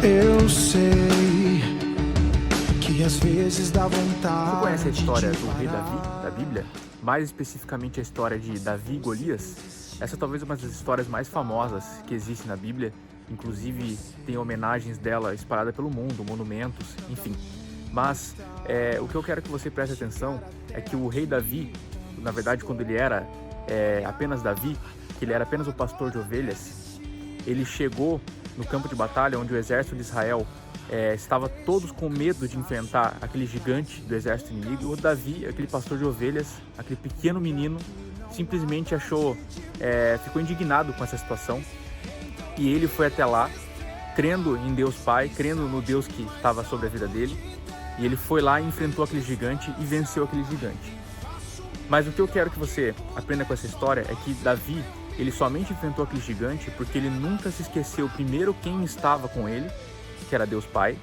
Eu sei que às vezes dá vontade. Você conhece a história do rei Davi, da Bíblia? Mais especificamente a história de Davi e Golias? Essa é talvez uma das histórias mais famosas que existe na Bíblia. Inclusive tem homenagens dela espalhadas pelo mundo, monumentos, enfim. Mas o que eu quero que você preste atenção é que o rei Davi, na verdade quando ele era apenas Davi, que ele era apenas o pastor de ovelhas, ele chegou no campo de batalha onde o exército de Israel estava todos com medo de enfrentar aquele gigante do exército inimigo. E o Davi, aquele pastor de ovelhas, aquele pequeno menino, simplesmente ficou indignado com essa situação. E ele foi até lá, crendo em Deus Pai, crendo no Deus que estava sobre a vida dele. E ele foi lá e enfrentou aquele gigante e venceu aquele gigante. Mas o que eu quero que você aprenda com essa história é que Davi, ele somente enfrentou aquele gigante porque ele nunca se esqueceu, primeiro, quem estava com ele, que era Deus Pai,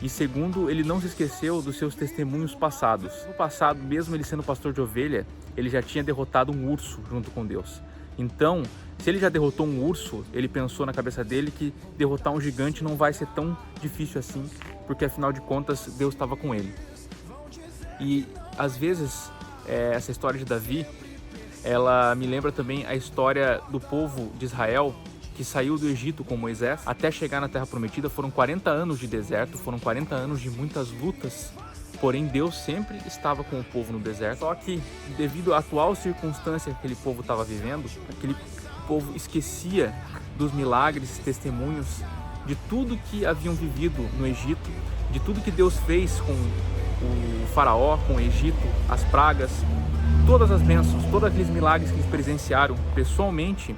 e segundo, ele não se esqueceu dos seus testemunhos passados. No passado, mesmo ele sendo pastor de ovelha, ele já tinha derrotado um urso junto com Deus. Então, se ele já derrotou um urso, ele pensou na cabeça dele que derrotar um gigante não vai ser tão difícil assim, porque afinal de contas, Deus estava com ele. E às vezes, essa história de Davi, ela me lembra também a história do povo de Israel, que saiu do Egito com Moisés até chegar na Terra Prometida. Foram 40 anos de deserto, foram 40 anos de muitas lutas, porém Deus sempre estava com o povo no deserto. Só que devido à atual circunstância que aquele povo estava vivendo, aquele povo esquecia dos milagres, testemunhos, de tudo que haviam vivido no Egito, de tudo que Deus fez com o faraó, com o Egito, as pragas, todas as bênçãos, todos aqueles milagres que eles presenciaram pessoalmente.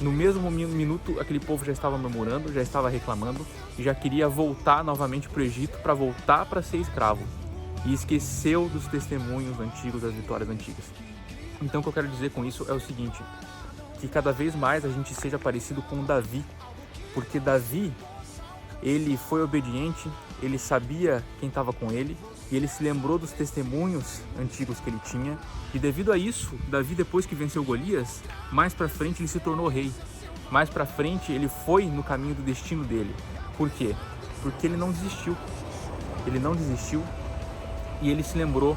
No mesmo minuto, aquele povo já estava murmurando, já estava reclamando e já queria voltar novamente para o Egito, para voltar para ser escravo. E esqueceu dos testemunhos antigos, das vitórias antigas. Então o que eu quero dizer com isso é o seguinte, que cada vez mais a gente seja parecido com Davi, porque Davi, ele foi obediente, ele sabia quem estava com ele, e ele se lembrou dos testemunhos antigos que ele tinha. E devido a isso, Davi, depois que venceu Golias, mais pra frente ele se tornou rei. Mais pra frente ele foi no caminho do destino dele. Por quê? Porque ele não desistiu. Ele não desistiu e ele se lembrou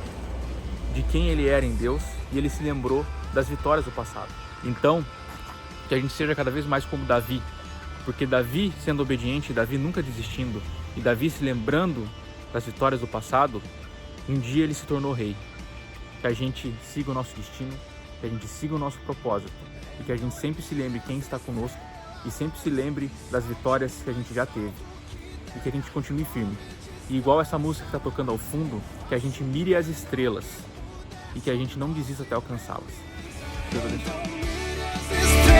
de quem ele era em Deus, e ele se lembrou das vitórias do passado. Então, que a gente seja cada vez mais como Davi, porque Davi sendo obediente, Davi nunca desistindo, e Davi se lembrando das vitórias do passado, um dia ele se tornou rei. Que a gente siga o nosso destino, que a gente siga o nosso propósito, e que a gente sempre se lembre quem está conosco, e sempre se lembre das vitórias que a gente já teve, e que a gente continue firme. E igual essa música que está tocando ao fundo, que a gente mire as estrelas, e que a gente não desista até alcançá-las. Deus abençoe.